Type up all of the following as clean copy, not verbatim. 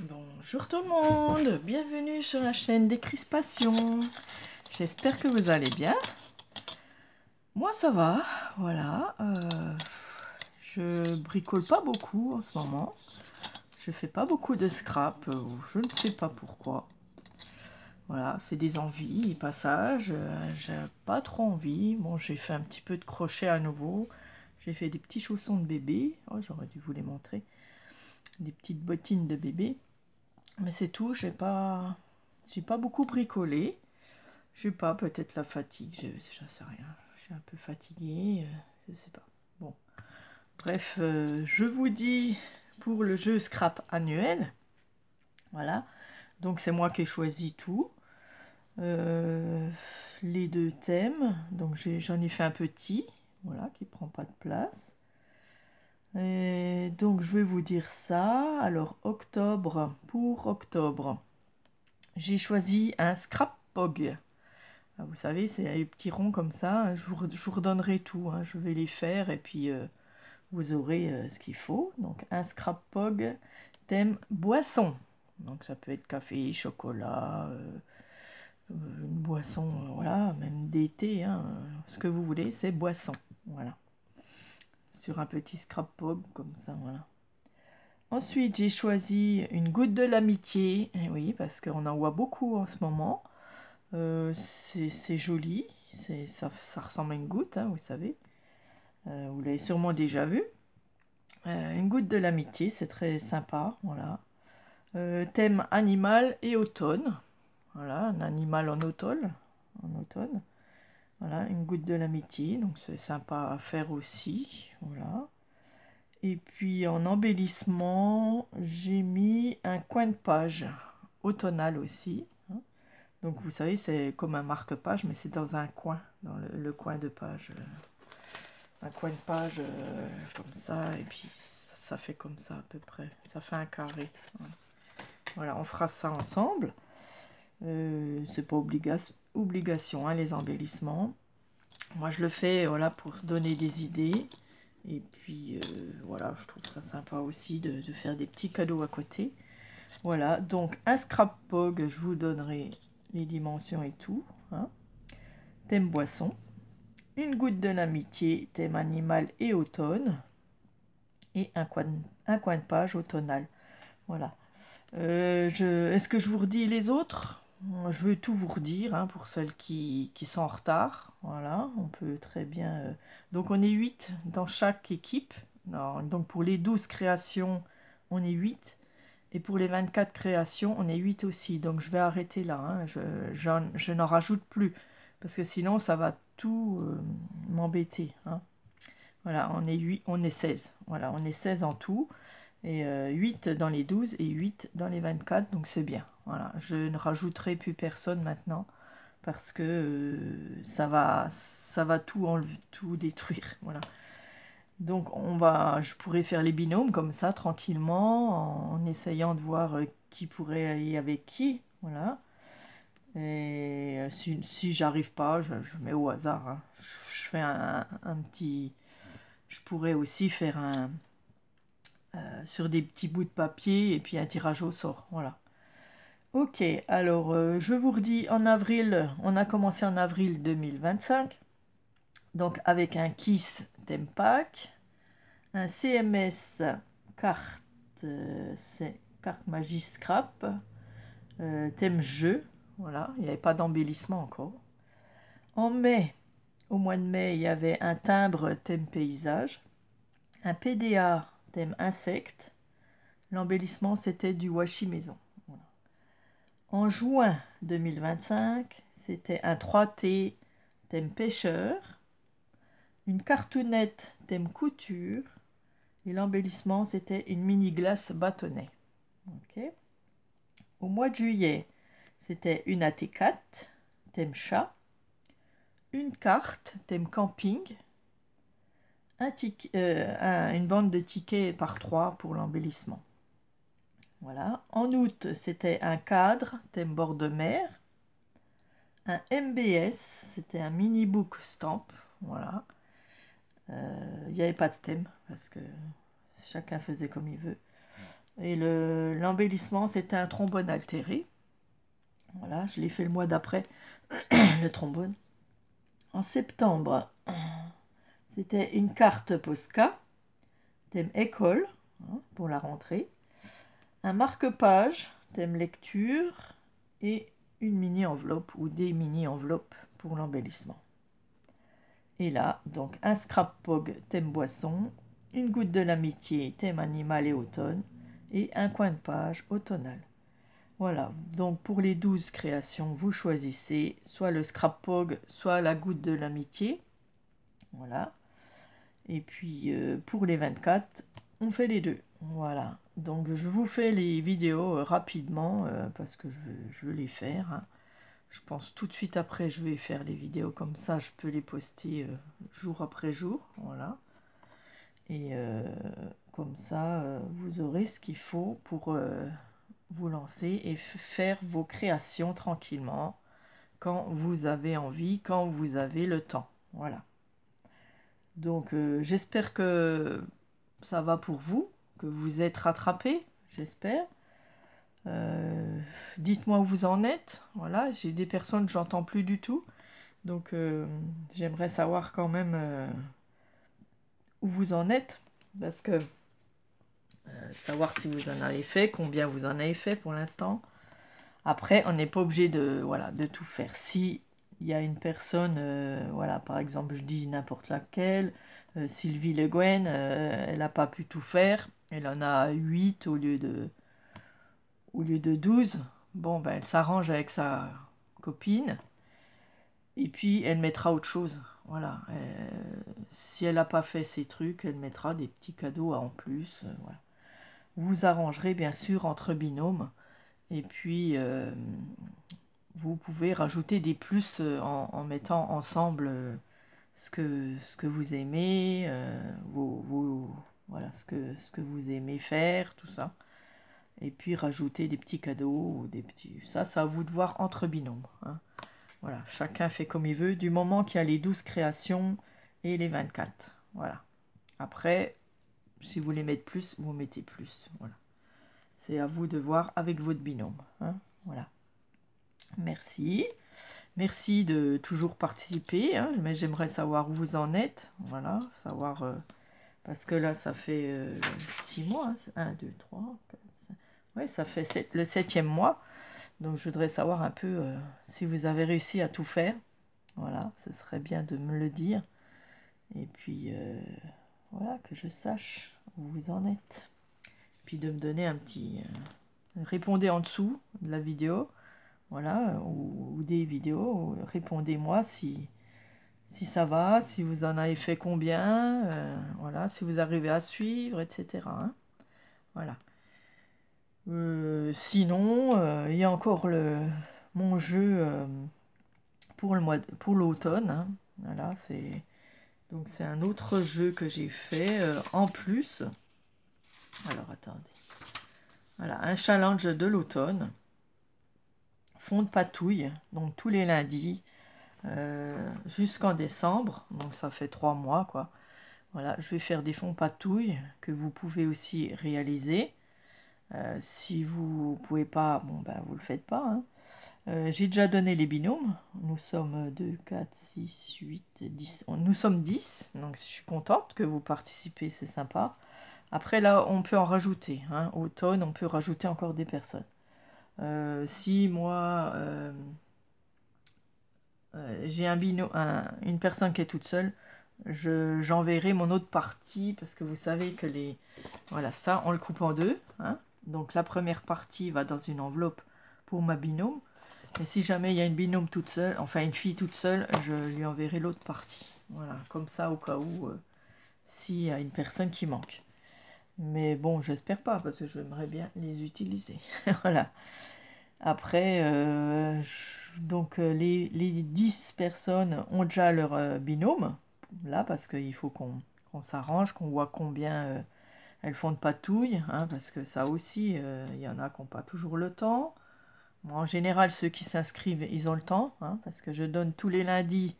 Bonjour tout le monde, bienvenue sur la chaîne des Crispations. J'espère que vous allez bien. Moi ça va, voilà. Je bricole pas beaucoup en ce moment. Je fais pas beaucoup de scrap, je ne sais pas pourquoi. Voilà, c'est des envies, des passages. J'ai pas trop envie. Bon, j'ai fait un petit peu de crochet à nouveau. J'ai fait des petits chaussons de bébé. Oh, j'aurais dû vous les montrer. Des petites bottines de bébé. Mais c'est tout, j'ai pas beaucoup bricolé. Je sais pas, peut-être la fatigue, je sais rien. Je suis un peu fatiguée, je sais pas. Bon, bref, je vous dis pour le jeu scrap annuel. Voilà, donc c'est moi qui ai choisi tout. Les deux thèmes, donc j'en ai fait un petit, voilà, qui prend pas de place. Et donc je vais vous dire ça. Alors octobre, pour octobre, j'ai choisi un scrap pog. Ah, vous savez, c'est les petits ronds comme ça. Je vous redonnerai tout, hein. Je vais les faire et puis vous aurez ce qu'il faut. Donc un scrap pog thème boisson. Donc ça peut être café, chocolat, une boisson, voilà, même d'été, hein, ce que vous voulez, c'est boisson. Voilà. Sur un petit scrap pog comme ça, voilà. Ensuite, j'ai choisi une goutte de l'amitié. Eh oui, parce qu'on en voit beaucoup en ce moment. C'est joli. Ça ressemble à une goutte, hein, vous savez. Vous l'avez sûrement déjà vu. Une goutte de l'amitié, c'est très sympa. Voilà. Thème animal et automne. Voilà, un animal en automne. En automne. Voilà, une goutte de l'amitié. Donc c'est sympa à faire aussi. Voilà. Et puis en embellissement, j'ai mis un coin de page automnal aussi. Hein. Donc vous savez, c'est comme un marque-page, mais c'est dans un coin, dans le coin de page. Un coin de page comme ça, et puis ça fait comme ça à peu près. Ça fait un carré. Voilà, on fera ça ensemble. C'est pas obligation, hein, les embellissements. Moi je le fais voilà, pour donner des idées. Et puis voilà, je trouve ça sympa aussi de faire des petits cadeaux à côté. Voilà, donc un scrap pog, je vous donnerai les dimensions et tout. Hein. Thème boisson. Une goutte de l'amitié, thème animal et automne. Et un coin de page automnal. Voilà. Est-ce que je vous redis les autres? Je veux tout vous redire, hein, pour celles qui sont en retard. Voilà, on peut très bien... Donc on est 8 dans chaque équipe. Alors, donc pour les 12 créations, on est 8. Et pour les 24 créations, on est 8 aussi. Donc je vais arrêter là. Hein. Je n'en rajoute plus. Parce que sinon, ça va tout m'embêter. Hein. Voilà, on est 16. Voilà, on est 16 en tout. Et 8 dans les 12 et 8 dans les 24. Donc c'est bien. Voilà, je ne rajouterai plus personne maintenant. Parce que ça va tout enlever, tout détruire. Voilà. Donc je pourrais faire les binômes comme ça tranquillement en essayant de voir qui pourrait aller avec qui, voilà. Et si j'arrive pas, je mets au hasard. Hein. Je fais un petit. Je pourrais aussi faire sur des petits bouts de papier et puis un tirage au sort, voilà. Ok, alors je vous redis en avril, on a commencé en avril 2025, donc avec un Kiss Theme Pack. Un CMS carte, c'est carte magie scrap, thème jeu, voilà, il n'y avait pas d'embellissement encore. En mai, au mois de mai, il y avait un timbre thème paysage, un PDA thème insecte, l'embellissement c'était du washi maison. Voilà. En juin 2025, c'était un 3T thème pêcheur, une cartoonette thème couture, et l'embellissement, c'était une mini glace bâtonnet. Okay. Au mois de juillet, c'était une AT4, thème chat, une carte, thème camping, une bande de tickets par 3 pour l'embellissement. Voilà. En août, c'était un cadre, thème bord de mer, un MBS, c'était un mini book stamp. Voilà. Il n'y avait pas de thème parce que chacun faisait comme il veut. Et l'embellissement, c'était un trombone altéré. Voilà, je l'ai fait le mois d'après, le trombone. En septembre, c'était une carte Posca, thème école, hein, pour la rentrée. Un marque-page, thème lecture. Et une mini-enveloppe ou des mini-enveloppes pour l'embellissement. Et là, donc un scrapbook thème boisson, une goutte de l'amitié thème animal et automne, et un coin de page automnal. Voilà, donc pour les 12 créations, vous choisissez soit le scrapbook, soit la goutte de l'amitié. Voilà. Et puis pour les 24, on fait les deux. Voilà. Donc je vous fais les vidéos rapidement parce que je veux les faire. Hein. Je pense tout de suite après, je vais faire les vidéos comme ça, je peux les poster jour après jour. Voilà. Et comme ça, vous aurez ce qu'il faut pour vous lancer et faire vos créations tranquillement quand vous avez envie, quand vous avez le temps. Voilà. Donc j'espère que ça va pour vous, que vous êtes rattrapés, j'espère. Dites-moi où vous en êtes. Voilà, j'ai des personnes que j'entends plus du tout. Donc j'aimerais savoir quand même où vous en êtes. Parce que savoir si vous en avez fait, combien vous en avez fait pour l'instant. Après, on n'est pas obligé de, voilà, de tout faire. Si il y a une personne, voilà, par exemple, je dis n'importe laquelle, Sylvie Le Guen, elle n'a pas pu tout faire. Elle en a 8 au lieu de 12. Bon, ben, elle s'arrange avec sa copine. Et puis, elle mettra autre chose. Voilà. Si elle n'a pas fait ces trucs, elle mettra des petits cadeaux en plus. Voilà. Vous arrangerez, bien sûr, entre binômes. Et puis, vous pouvez rajouter des plus en mettant ensemble ce que vous aimez, voilà, ce que vous aimez faire, tout ça. Et puis rajouter des petits cadeaux, ou des petits. Ça à vous de voir entre binômes. Hein. Voilà, chacun fait comme il veut, du moment qu'il y a les 12 créations et les 24. Voilà. Après, si vous voulez mettre plus, vous mettez plus. Voilà. C'est à vous de voir avec votre binôme. Hein. Voilà. Merci. Merci de toujours participer. Hein, mais j'aimerais savoir où vous en êtes. Voilà, savoir. Parce que là, ça fait 6 mois. 1, 2, 3, 4, 5. Ouais, ça fait le 7e mois. Donc, je voudrais savoir un peu si vous avez réussi à tout faire. Voilà, ce serait bien de me le dire. Et puis, voilà, que je sache où vous en êtes. Puis de me donner un petit... répondez en dessous de la vidéo. Voilà, ou des vidéos. Répondez-moi si ça va, si vous en avez fait combien. Voilà, si vous arrivez à suivre, etc. Hein. Voilà. Sinon, il y a encore mon jeu pour l'automne. Hein. Voilà, donc c'est un autre jeu que j'ai fait en plus. Alors attendez. Voilà, un challenge de l'automne. Fond de patouille, donc tous les lundis jusqu'en décembre. Donc ça fait 3 mois quoi. Voilà, je vais faire des fonds patouille que vous pouvez aussi réaliser. Si vous ne pouvez pas, bon ben vous le faites pas. Hein. J'ai déjà donné les binômes. Nous sommes 2, 4, 6, 8, 10. Nous sommes 10. Donc je suis contente que vous participez, c'est sympa. Après là, on peut en rajouter. Hein. Automne, on peut rajouter encore des personnes. Si moi, j'ai un binôme, une personne qui est toute seule, j'enverrai mon autre partie parce que vous savez que voilà, ça, on le coupe en deux. Hein. Donc la première partie va dans une enveloppe pour ma binôme. Et si jamais il y a une binôme toute seule, enfin une fille toute seule, je lui enverrai l'autre partie. Voilà, comme ça au cas où s'il y a une personne qui manque. Mais bon, j'espère pas parce que j'aimerais bien les utiliser. Voilà. Après, donc les 10 personnes ont déjà leur binôme, là, parce qu'il faut qu'on s'arrange, qu'on voit combien elles font de patouille, hein, parce que ça aussi, il y en a qui n'ont pas toujours le temps. Moi, en général, ceux qui s'inscrivent, ils ont le temps, hein, parce que je donne tous les lundis,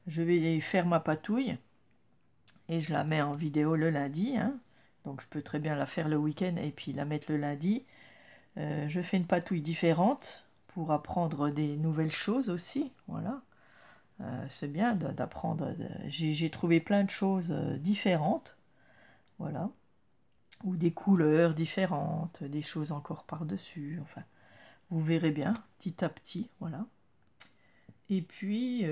je vais faire ma patouille, et je la mets en vidéo le lundi, hein. Donc je peux très bien la faire le week-end et puis la mettre le lundi. Je fais une patouille différente pour apprendre des nouvelles choses aussi. Voilà. C'est bien d'apprendre. J'ai trouvé plein de choses différentes. Voilà. Ou des couleurs différentes, des choses encore par-dessus. Enfin, vous verrez bien, petit à petit. Voilà. Et puis,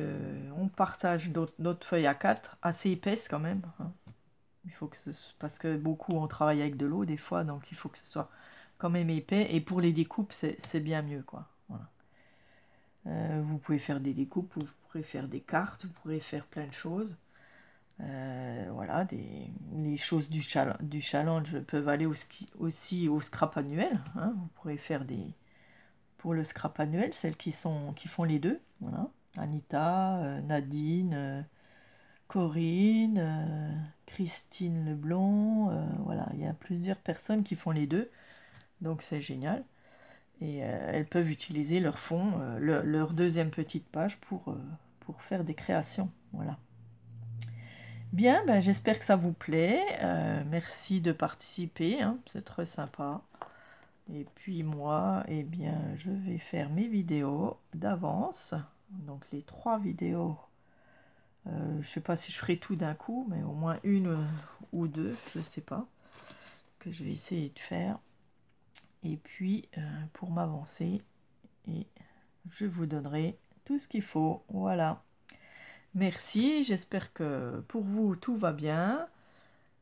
on partage notre feuille A4, assez épaisse quand même. Hein. Il faut que parce que beaucoup on travaille avec de l'eau des fois, donc il faut que ce soit quand même épais. Et pour les découpes, c'est bien mieux, quoi. Voilà. Vous pouvez faire des découpes, vous pourrez faire des cartes, vous pourrez faire plein de choses. Voilà, les choses du challenge peuvent aller aussi au scrap annuel. Hein. Vous pourrez faire pour le scrap annuel, celles qui font les deux. Voilà. Anita, Nadine, Corinne, Christine Leblond. Voilà, il y a plusieurs personnes qui font les deux. Donc c'est génial. Et elles peuvent utiliser leur fond, leur deuxième petite page pour faire des créations. Voilà. Bien, ben, j'espère que ça vous plaît. Merci de participer, hein, c'est très sympa. Et puis moi, eh bien, je vais faire mes vidéos d'avance. Donc les 3 vidéos. Je ne sais pas si je ferai tout d'un coup, mais au moins une ou deux, je ne sais pas, que je vais essayer de faire. Et puis, pour m'avancer, et je vous donnerai tout ce qu'il faut. Voilà. Merci, j'espère que pour vous, tout va bien.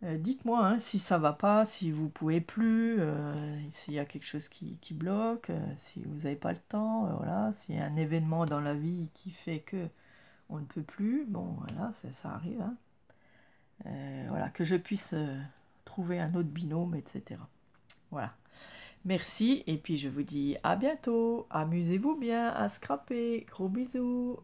Dites-moi hein, si ça va pas, si vous pouvez plus, s'il y a quelque chose qui bloque, si vous n'avez pas le temps, voilà, s'il y a un événement dans la vie qui fait que on ne peut plus, bon voilà, ça arrive, hein. Voilà, que je puisse trouver un autre binôme, etc. Voilà. Merci, et puis je vous dis à bientôt. Amusez-vous bien à scraper. Gros bisous.